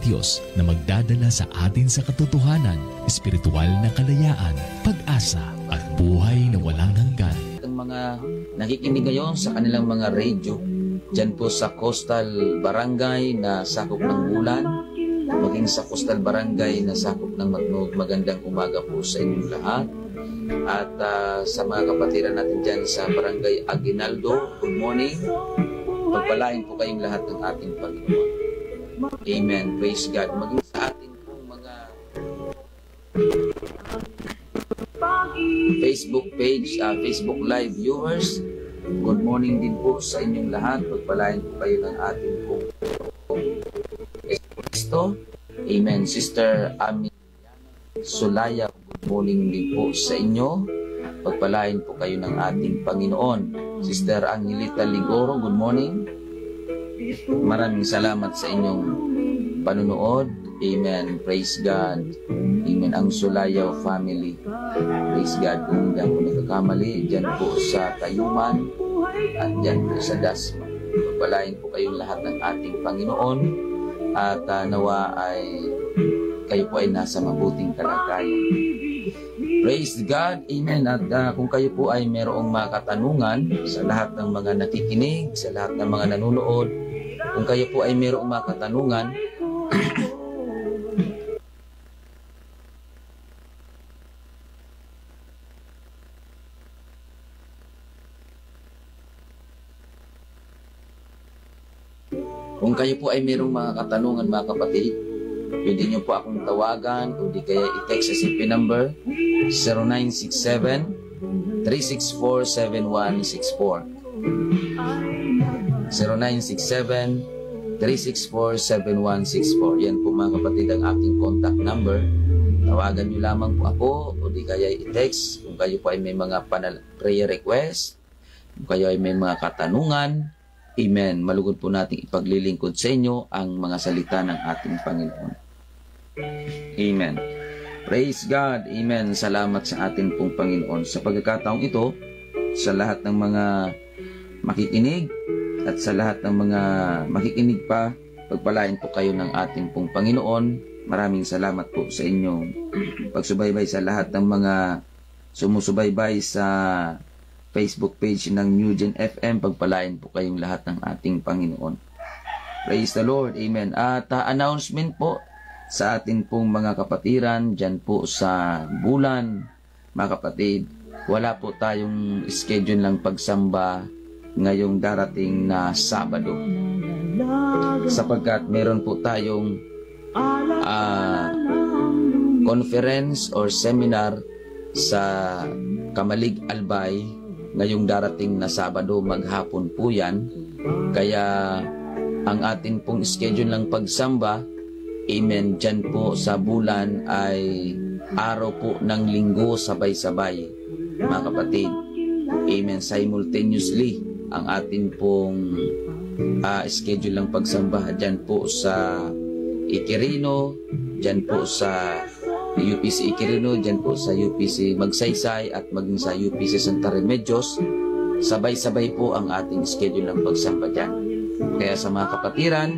Diyos na magdadala sa atin sa katotohanan, espiritual na kalayaan, pag-asa at buhay na walang hanggan. Ang mga nakikinig ngayon sa kanilang mga radio, dyan po sa Coastal Barangay na sakop ng Bulan, maging sa Coastal Barangay na sakop ng Magnog, magandang umaga po sa inyong lahat. At sa mga kapatiran natin dyan sa Barangay Aguinaldo, good morning. Pagpalain po kayong lahat ng ating Panginoon. Amen. Praise God. Maging sa ating pong mga Facebook page, Facebook Live viewers, good morning din po sa inyong lahat. Pagpalain po kayo ng ating pong Kristo. Amen. Sister Ami Sulaya, good morning din po sa inyo. Pagpalain po kayo ng ating Panginoon. Sister Angelita Ligoro, good morning. Maraming salamat sa inyong panunood. Amen. Praise God. Amen. Ang Sulayaw family. Praise God. Kung hindi ako nagkakamali, dyan po sa Tayuman at dyan po sa Dasma. Pagpalain po kayong lahat ng ating Panginoon at nawa ay kayo po ay nasa mabuting kalagayan. Praise God. Amen. At kung kayo po ay mayroong mga katanungan sa lahat ng mga nakikinig, sa lahat ng mga nanonood, kung kayo po ay mayroong mga katanungan, kung kayo po ay mayroong mga katanungan, mga kapatid, pwede nyo po akong tawagan o di kaya i-text sa CP number 0967-364-7164. 0967-364-7164. Yan po mga kapatid ang aking contact number. Tawagan nyo lamang po ako o di kaya i-text kung kayo po ay may mga prayer request, kung kayo ay may mga katanungan. Amen. Malugod po nating ipaglilingkod sa inyo ang mga salita ng ating Panginoon. Amen. Praise God. Amen. Salamat sa ating pong Panginoon. Sa pagkakataong ito, sa lahat ng mga makikinig at sa lahat ng mga makikinig pa, pagpalain po kayo ng ating pong Panginoon. Maraming salamat po sa inyong pagsubaybay, sa lahat ng mga sumusubaybay sa Facebook page ng New Gen FM. Pagpalain po kayong lahat ng ating Panginoon. Praise the Lord. Amen. At announcement po sa atin pong mga kapatiran dyan po sa Bulan, mga kapatid, wala po tayong schedule lang pagsamba ngayong darating na Sabado, sapagkat meron po tayong conference or seminar sa Kamalig Albay ngayong darating na Sabado, maghapon po yan. Kaya ang atin pong schedule lang pagsamba, amen, dyan po sa Bulan ay araw po ng linggo sabay-sabay, mga kapatid. Amen. Simultaneously ang atin pong schedule lang pagsamba dyan po sa Iquirino, dyan po sa UPC Iquirino, dyan po sa UPC Magsaysay at maging sa UPC Santa Remedios. Sabay-sabay po ang ating schedule ng pagsamba dyan. Kaya sa mga kapatiran,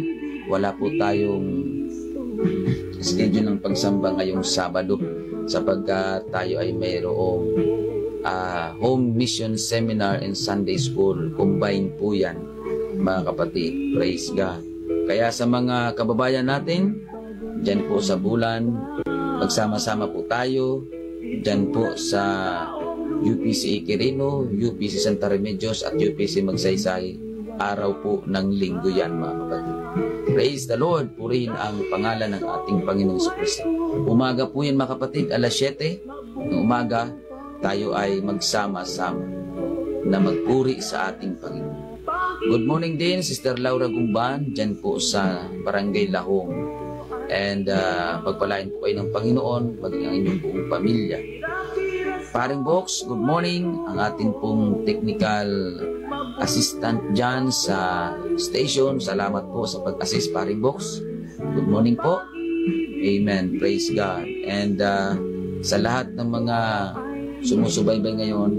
wala po tayong schedule ng pagsamba ngayong Sabado, sapagkat tayo ay mayroong home mission seminar and Sunday school. Combine po yan, mga kapatid. Praise God. Kaya sa mga kababayan natin dyan po sa Bulan, magsama-sama po tayo dyan po sa UPC Iquirino, UPC Santa Remedios at UPC Magsaysay. Araw po ng linggo yan, mga kapatid. Praise the Lord. Purihin ang pangalan ng ating Panginoong Kristo. Umaga po yan, mga kapatid, alas 7 ng umaga, tayo ay magsama-sama na magpuri sa ating Panginoon. Good morning din, Sister Laura Gumban, dyan po sa Barangay Lahong. And pagpalain po kayo ng Panginoon, maging ang inyong buong pamilya. Paring Box, good morning. Ang ating pong technical assistant dyan sa station, salamat po sa pag-assist, Paring Box. Good morning po. Amen. Praise God. And sa lahat ng mga sumusubaybay ngayon,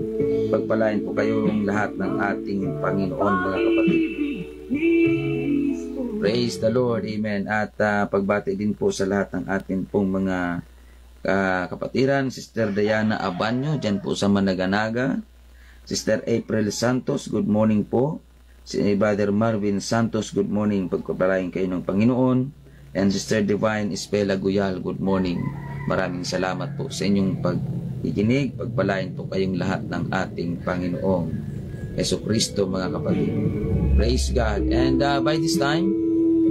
pagpalain po kayong lahat ng ating Panginoon, mga kapatid. Praise the Lord. Amen. At pagbati din po sa lahat ng atin pong mga kapatiran. Sister Diana Abanyo, dyan po sa Managanaga. Sister April Santos, good morning po. Si Brother Marvin Santos, good morning. Pagpapalain kayo ng Panginoon. And Sister Divine Espela Guyal, good morning. Maraming salamat po sa inyong pagkikinig. Pagpalain po kayong lahat ng ating Panginoong Jesucristo, mga kapatid. Praise God. And by this time,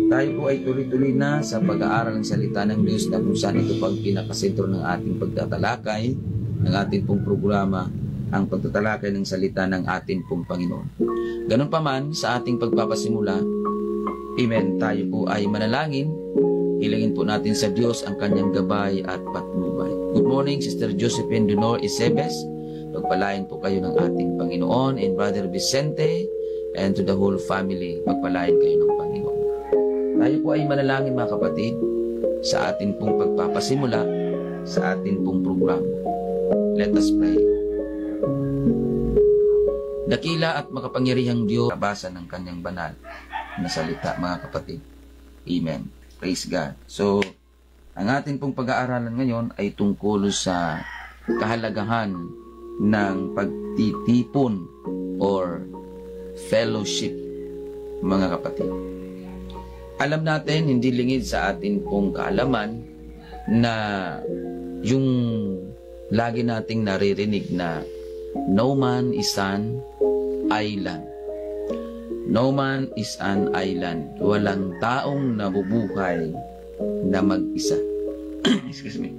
tayo po ay tuloy-tuloy na sa pag-aaral ng salita ng Diyos na kung saan ito pang pinakasentro ng ating pagtatalakay, ng ating pong programa, ang pagtatalakay ng salita ng ating pong Panginoon. Ganun pa man, sa ating pagpapasimula, amen, tayo po ay manalangin. Hilingin po natin sa Diyos ang kanyang gabay at patnubay. Good morning, Sister Josephine Dunor Isebes. Pagpalain po kayo ng ating Panginoon, and Brother Vicente, and to the whole family, pagpalain kayo ng Panginoon. Tayo po ay manalangin, mga kapatid, sa atin pong pagpapasimula, sa atin pong programa. Let us pray. Dakila at makapangyarihang Diyos, nabasa ng kanyang banal na salita, mga kapatid. Amen. Praise God. So, ang atin pong pag-aaralan ngayon ay tungkol sa kahalagahan ng pagtitipon or fellowship, mga kapatid. Alam natin, hindi lingid sa atin pong kaalaman na yung lagi nating naririnig na no man is an island. No man is an island. Walang taong nabubuhay na mag-isa. Excuse me.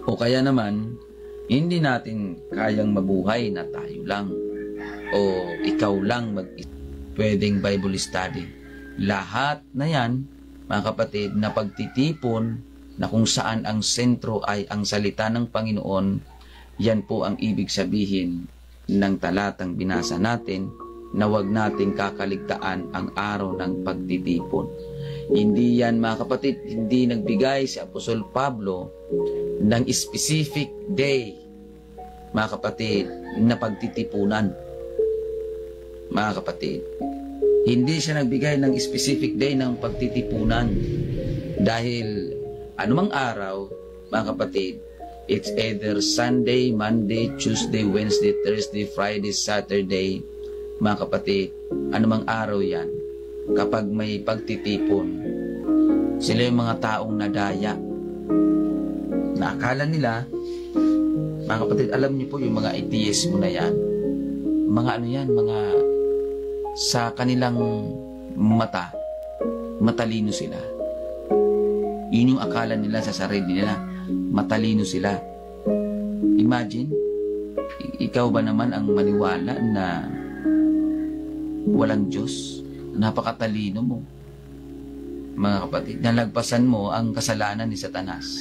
O kaya naman, hindi natin kayang mabuhay na tayo lang. O ikaw lang mag-isa. Pwedeng Bible study. Lahat na yan, mga kapatid, na pagtitipon na kung saan ang sentro ay ang salita ng Panginoon, yan po ang ibig sabihin ng talatang binasa natin na huwag nating kakaligtaan ang araw ng pagtitipon. Hindi yan, mga kapatid, hindi nagbigay si Apostol Pablo ng specific day, mga kapatid, na pagtitipunan. Mga kapatid, hindi siya nagbigay ng specific day ng pagtitipunan. Dahil anumang araw, mga kapatid, it's either Sunday, Monday, Tuesday, Wednesday, Thursday, Friday, Saturday, mga kapatid, anumang araw yan. Kapag may pagtitipon, sila yung mga taong nadaya. Na akala nila, mga kapatid, alam niyo po yung mga atheismo na yan. Mga ano yan, mga sa kanilang mata, matalino sila. Yun yung akala nila sa sarili nila. Matalino sila. Imagine, ikaw ba naman ang maniwala na walang Diyos? Napakatalino mo. Mga kapatid, nalagpasan mo ang kasalanan ni Satanas.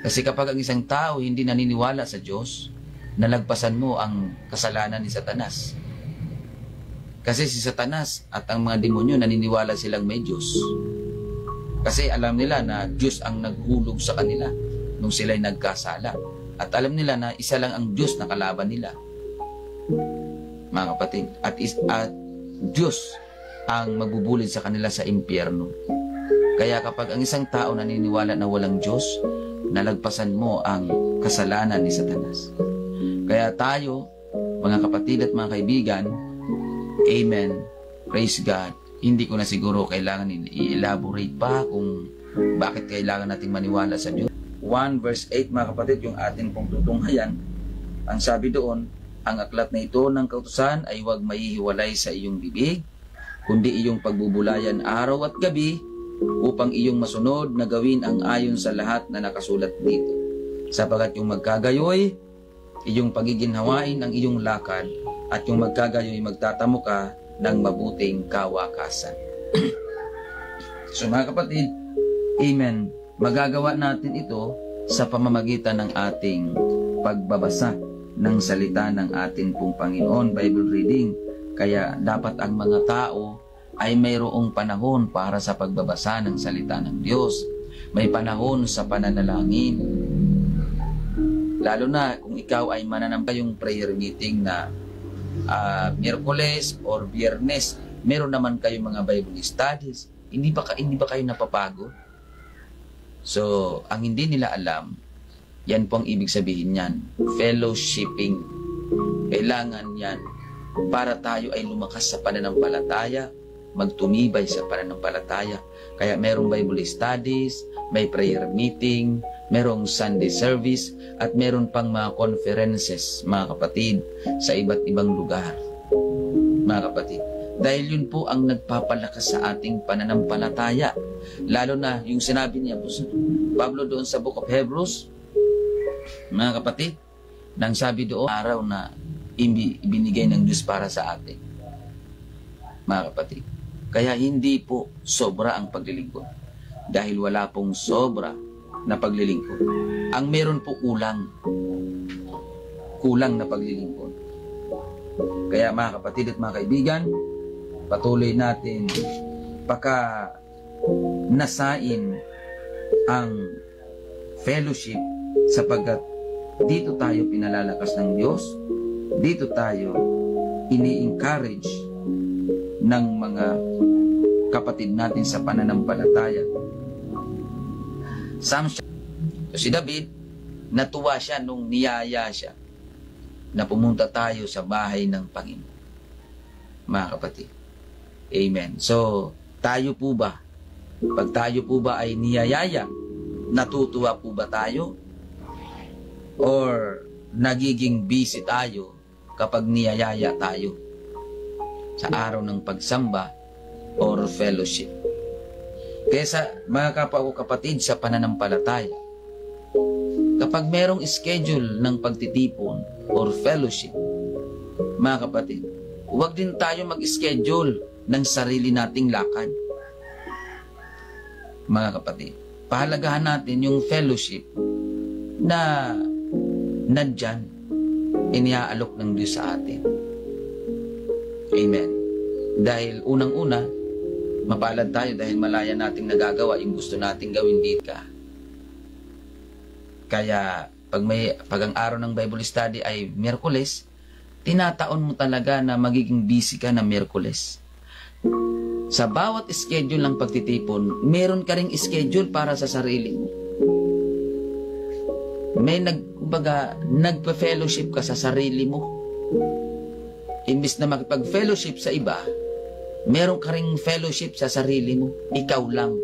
Kasi kapag ang isang tao hindi naniniwala sa Diyos, nalagpasan mo ang kasalanan ni Satanas. Kasi si Satanas at ang mga demonyo naniniwala silang may Diyos. Kasi alam nila na Diyos ang naghulog sa kanila nung sila'y nagkasala. At alam nila na isa lang ang Diyos na kalaban nila. Mga kapatid, at Diyos ang magbubulid sa kanila sa impyerno. Kaya kapag ang isang tao naniniwala na walang Diyos, nalagpasan mo ang kasalanan ni Satanas. Kaya tayo, mga kapatid at mga kaibigan, amen, praise God, hindi ko na siguro kailangan i-elaborate pa kung bakit kailangan nating maniwala sa Diyos. 1 verse 8, mga kapatid, yung atin pong tutunghayan. Ang sabi doon, ang aklat na ito ng kautusan ay huwag maihiwalay sa iyong bibig, kundi iyong pagbubulayan araw at gabi, upang iyong masunod na gawin ang ayon sa lahat na nakasulat dito. Sapagat yung magkagayoy, iyong pagiginhawain ang iyong lakad, at yung magkagayoy magtatamo ka ng mabuting kawakasan. So mga kapatid, amen, magagawa natin ito sa pamamagitan ng ating pagbabasa ng salita ng ating pong Panginoon, Bible reading. Kaya dapat ang mga tao ay mayroong panahon para sa pagbabasa ng salita ng Diyos. May panahon sa pananalangin. Lalo na kung ikaw ay mananamba yung prayer meeting na Miyerkules or Biyernes Meron naman kayo mga Bible studies. Hindi ba kayo napapagod? So, ang hindi nila alam, yan po ang ibig sabihin yan. Fellowshipping. Kailangan yan para tayo ay lumakas sa pananampalataya, magtumibay sa pananampalataya. Kaya merong Bible studies, may prayer meeting, merong Sunday service, at meron pang mga conferences, mga kapatid, sa iba't ibang lugar. Mga kapatid, dahil yun po ang nagpapalakas sa ating pananampalataya. Lalo na yung sinabi niya Pablo doon sa Book of Hebrews, mga kapatid, nang sabi doon, araw na ibinigay ng Diyos para sa atin. Mga kapatid, kaya hindi po sobra ang paglilingkod. Dahil wala pong sobra na paglilingkod. Ang meron po kulang na paglilingkod. Kaya mga kapatid at mga kaibigan, patuloy natin nasain ang fellowship sapagkat dito tayo pinalalakas ng Diyos, dito tayo ini-encourage ng mga kapatid natin sa pananampalataya. So si David, natuwa siya nung niyaya siya na pumunta tayo sa bahay ng Panginoon. Mga kapatid. Amen. So, tayo po ba? Pag tayo po ba ay niyayaya, natutuwa po ba tayo? Or nagiging busy tayo kapag niyayaya tayo sa araw ng pagsamba or fellowship? Kaya mga kapwa ko kapatid sa pananampalataya, kapag merong schedule ng pagtitipon or fellowship, mga kapatid, huwag din tayo mag-schedule ng sarili nating lakad. Mga kapatid, pahalagahan natin yung fellowship na nandyan, iniaalok ng Diyos sa atin. Amen. Dahil unang-una, mapalad tayo dahil malaya nating nagagawa yung gusto nating gawin dito. Kaya, pag ang araw ng Bible study ay Miyerkules, tinataon mo talaga na magiging busy ka na Miyerkules. Sa bawat schedule ng pagtitipon, meron ka ring schedule para sa sarili mo. May nagpa-fellowship ka sa sarili mo. Imbis na makipag-fellowship sa iba, meron ka ring fellowship sa sarili mo. Ikaw lang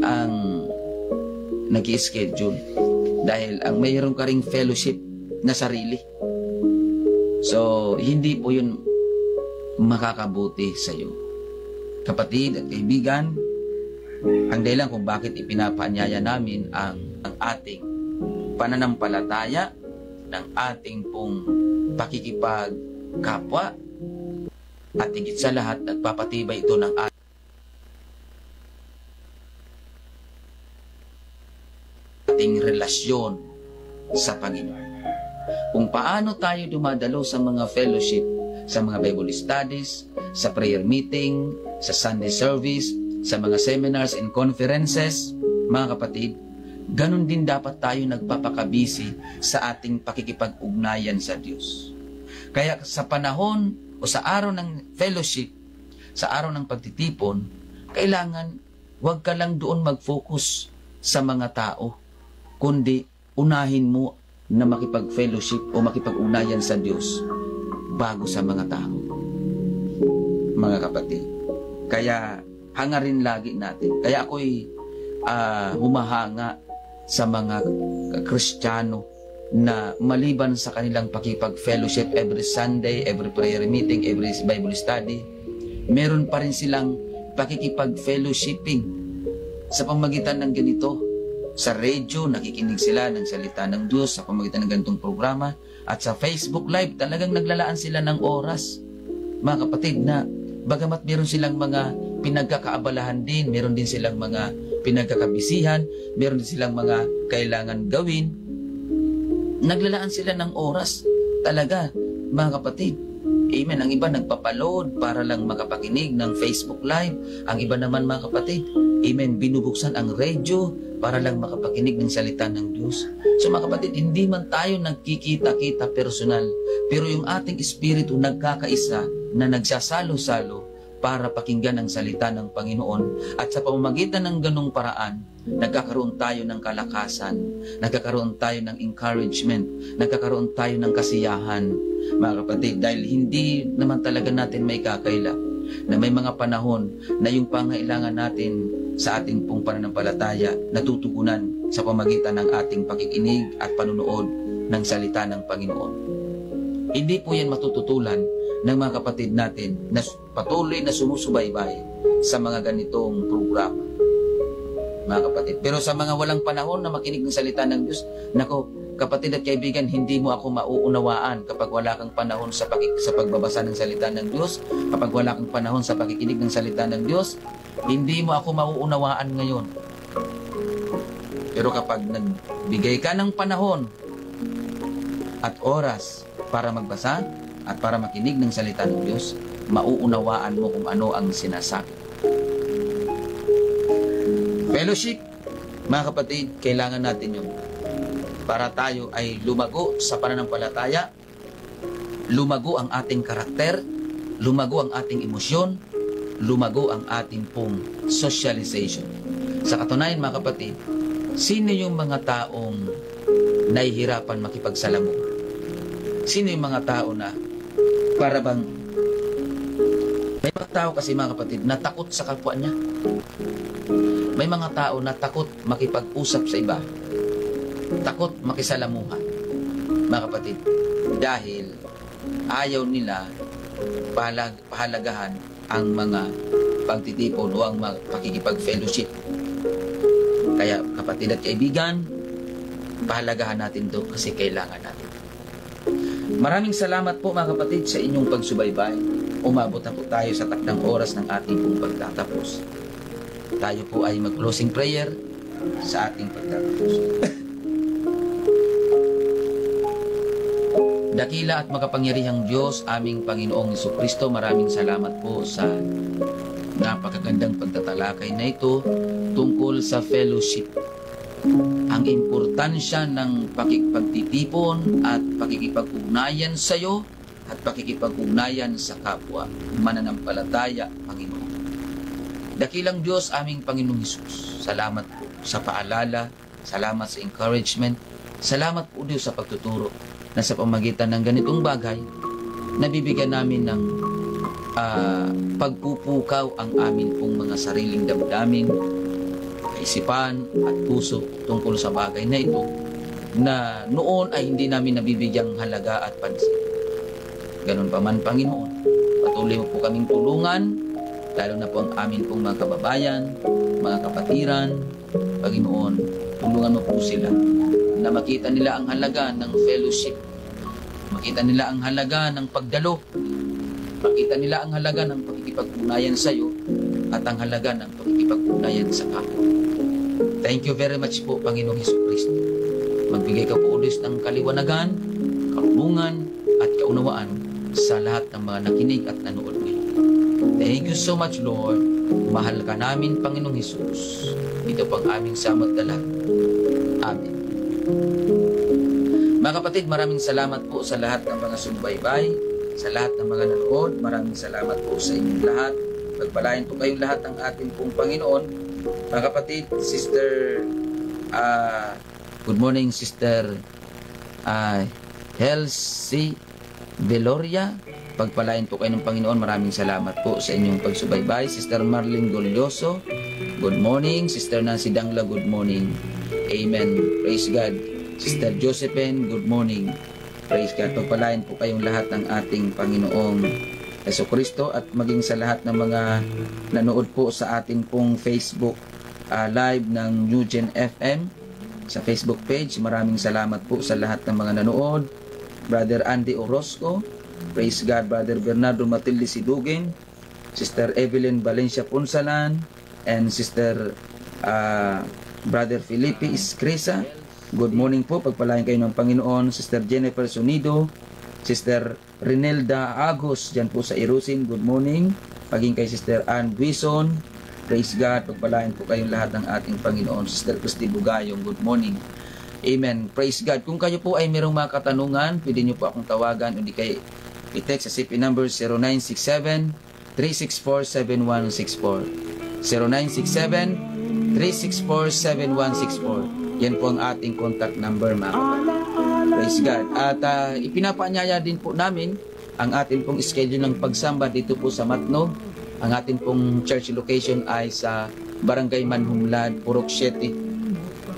ang nag-i-schedule. Dahil ang mayroon ka ring fellowship na sarili. So, hindi po yun makakabuti sa iyo. Kapatid at kaibigan, ang dahilan kung bakit ipinapaanyaya namin ang ating pananampalataya, ng ating pong pakikipagkapwa, at higit sa lahat, nagpapatibay ito ng ating relasyon sa Panginoon. Kung paano tayo dumadalo sa mga fellowship, sa mga Bible studies, sa prayer meeting, sa Sunday service, sa mga seminars and conferences, mga kapatid, ganun din dapat tayo nagpapakabisi sa ating pakikipag-ugnayan sa Diyos. Kaya sa panahon o sa araw ng fellowship, sa araw ng pagtitipon, kailangan huwag ka lang doon mag-focus sa mga tao, kundi unahin mo na makipag-fellowship o makipag-ugnayan sa Diyos bago sa mga tao. Mga kapatid, kaya hangarin lagi natin. Kaya ako'y humahanga sa mga Kristiyano na maliban sa kanilang pakipag-fellowship every Sunday, every prayer meeting, every Bible study, meron pa rin silang pakikipag-fellowshipping sa pamagitan ng ganito. Sa radio, nakikinig sila ng salita ng Diyos sa pamagitan ng ganitong programa. At sa Facebook Live, talagang naglalaan sila ng oras. Mga kapatid, na bagamat meron silang mga pinagkakaabalahan din, meron din silang mga pinagkakabisihan, meron din silang mga kailangan gawin, naglalaan sila ng oras. Talaga, mga kapatid. Amen. Ang iba nagpapaload para lang makapakinig ng Facebook Live. Ang iba naman, mga kapatid, amen, binubuksan ang radio para lang makapakinig ng salita ng Diyos. So mga kapatid, hindi man tayo nagkikita-kita personal, pero yung ating espiritu nagkakaisa na nagsasalo-salo para pakinggan ang salita ng Panginoon. At sa pamamagitan ng ganong paraan, nagkakaroon tayo ng kalakasan, nagkakaroon tayo ng encouragement, nagkakaroon tayo ng kasiyahan, mga kapatid, dahil hindi naman talaga natin may kakaila na may mga panahon na yung pangailangan natin sa ating pong pananampalataya natutugunan sa pamagitan ng ating pakikinig at panunood ng salita ng Panginoon. Hindi po yan matututulan ng mga kapatid natin na patuloy na sumusubaybay sa mga ganitong programa, mga kapatid. Pero sa mga walang panahon na makinig ng salita ng Diyos, nako, kapatid at kaibigan, hindi mo ako mauunawaan kapag wala kang panahon sa pagbabasa ng salita ng Diyos, kapag wala kang panahon sa pakikinig ng salita ng Diyos, hindi mo ako mauunawaan ngayon. Pero kapag nagbigay ka ng panahon at oras para magbasa at para makinig ng salita ng Diyos, mauunawaan mo kung ano ang sinasabi. Fellowship, mga kapatid, kailangan natin yun para tayo ay lumago sa pananampalataya, lumago ang ating karakter, lumago ang ating emosyon, lumago ang ating pong socialization. Sa katunayan, mga kapatid, sino yung mga taong nahihirapan makipagsalamuha? Sino yung mga tao na para bang may mga tao kasi, mga kapatid, na takot sa kapwa niya. May mga tao na takot makipag-usap sa iba, takot makisalamuha, mga kapatid, dahil ayaw nila pahalagahan ang mga pagtitipon o ang pakikipag-fellowship. Kaya, kapatid at kaibigan, pahalagahan natin ito kasi kailangan natin. Maraming salamat po, mga kapatid, sa inyong pagsubaybay. Umabot na po tayo sa takdang oras ng ating pong pagtatapos. Tayo po ay mag-closing prayer sa ating pagtatapos. Dakila at makapangyarihang Diyos, aming Panginoong Jesucristo, maraming salamat po sa napakagandang pagtatalakay na ito tungkol sa fellowship. Ang importansya ng pakikipagtitipon at pakikipag-ugnayan sa iyo at pakikipag-ugnayan sa kapwa mananampalataya, Panginoon. Dakilang Diyos, aming Panginoong Hesus, salamat po sa paalala, salamat sa encouragement, salamat po Diyos sa pagtuturo na sa pamagitan ng ganitong bagay, nabibigyan namin ng pagpupukaw ang amin pong mga sariling damdamin, kaisipan at puso tungkol sa bagay na ito na noon ay hindi namin nabibigyang halaga at pansin. Ganun pa man, Panginoon, patuloy mo po kaming tulungan, lalo na po ang amin pong mga kababayan, mga kapatiran. Panginoon, tulungan mo po sila na makita nila ang halaga ng fellowship, makita nila ang halaga ng pagdalo, makita nila ang halaga ng pakikipag-ugnayan sa iyo at ang halaga ng pakikipag-ugnayan sa kapwa. Thank you very much po, Panginoong Jesucristo. Magbigay ka po ulit ng kaliwanagan, karunungan at kaunawaan sa lahat ng mga nakinig at nanood ngayon. Thank you so much, Lord. Mahal ka namin, Panginoong Jesus. Ito pang aming samot dalat. Amen. Mga kapatid, maraming salamat po sa lahat ng mga sumubaybay, sa lahat ng mga nanood. Maraming salamat po sa inyong lahat. Pagpalain po kayong lahat ng ating pong Panginoon. Mga kapatid, Sister, good morning, Sister Helsie Veloria. Pagpalain po kayo ng Panginoon. Maraming salamat po sa inyong pagsubaybay. Sister Marlene Golyoso, good morning. Sister Nancy Dangla, good morning. Amen. Praise God. Sister Josephine, good morning. Praise God. Pagpalain po kayong lahat ng ating Panginoong Jesucristo at maging sa lahat ng mga nanood po sa ating pong Facebook live ng New Gen FM sa Facebook page. Maraming salamat po sa lahat ng mga nanood. Brother Andy Orozco, praise God. Brother Bernardo Matilde Sidugin, Sister Evelyn Valencia Punsalan, and Sister Brother Felipe Iscrisa. Good morning po, pagpalain kayo ng Panginoon. Sister Jennifer Sunido, Sister Renelda Agos, dyan po sa Irusin, good morning. Paging kay Sister Ann Buison, praise God, pagpalain po kayong lahat ng ating Panginoon. Sister Christy Bugayong, good morning. Amen, praise God. Kung kayo po ay mayroong mga katanungan, pwede nyo po akong tawagan, o di kay I-text sa CP number 0967-364-7164. 0967-364-7164. Yan po ang ating contact number, mga kapatid. Praise God. At ipinapaanyaya din po namin ang ating pong schedule ng pagsamba dito po sa Matnog. Ang ating pong church location ay sa Barangay Manhumlad, Purok 7.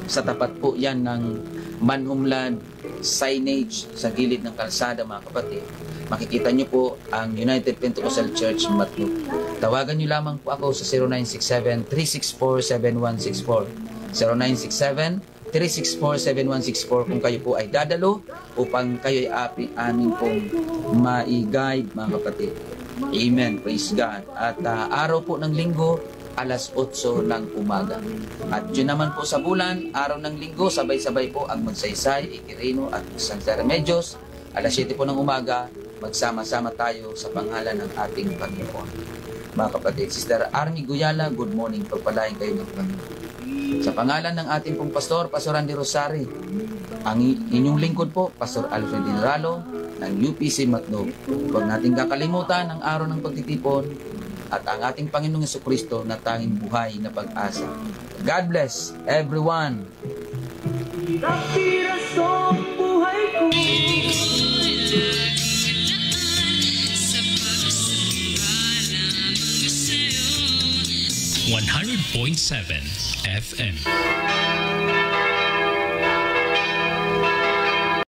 Sa tapat po yan ng Manhumlad signage sa gilid ng kalsada, mga kapatid. Makikita nyo po ang United Pentecostal Church Matnog. Tawagan nyo lamang po ako sa 0967-364-7164. 0967-364-7164 kung kayo po ay dadalo upang kayo ay amin pong ma-guide, mga kapatid. Amen. Praise God. At araw po ng linggo, alas 8 ng umaga. At yun naman po sa bulan, araw ng linggo, sabay-sabay po ang Magsaysay, Ikirino at Santa Remedios. Alas 7 po ng umaga, magsama-sama tayo sa pangalan ng ating Panginoon. Mga kapatid, Sister Army Guyala, good morning. Pagpalain kayo ng Panginoon. Sa pangalan ng ating pong pastor, Pastor Andy Rosari, ang inyong lingkod po, Pastor Alfred Dinralo, ng UPC Matnog. Huwag natin kakalimutan ang araw ng pagtitipon at ang ating Panginoong Jesucristo na tanging buhay na pag-asa. God bless everyone. 100.7 FM.